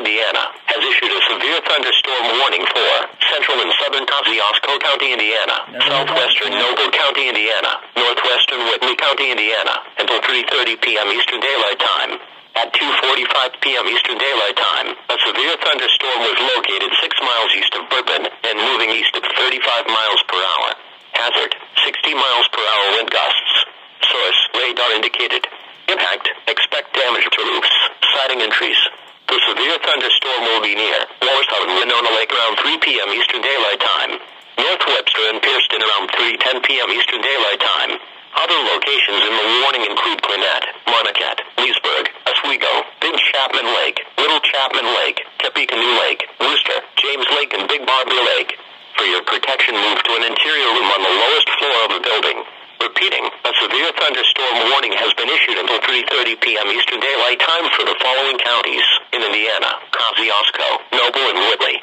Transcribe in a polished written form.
Indiana, has issued a severe thunderstorm warning for central and southern Kosciuszko County, Indiana, southwestern Noble County, Indiana, northwestern Whitney County, Indiana, until 3:30 p.m. Eastern Daylight Time. At 2:45 p.m. Eastern Daylight Time, a severe thunderstorm was located 6 miles east of Bourbon and moving east at 35 miles per hour. Hazard, 60 miles per hour wind gusts. Source, radar indicated. Impact, expect damage to roofs, siding and trees. The severe thunderstorm will be near or south of Winona Lake around 3 p.m. Eastern Daylight Time. North Webster and Pierceton around 3:10 p.m. Eastern Daylight Time. Other locations in the warning include Gwinnett, Marquette, Leesburg, Oswego, Big Chapman Lake, Little Chapman Lake, Tippecanoe Lake, Worcester, James Lake, and Big Barbary Lake. For your protection, move to an interior room on the lowest floor of the building. Repeating, a severe thunderstorm warning has been issued until 3:30 p.m. Eastern Daylight Time for the following counties in Indiana: Kosciuszko, Noble, and Whitley.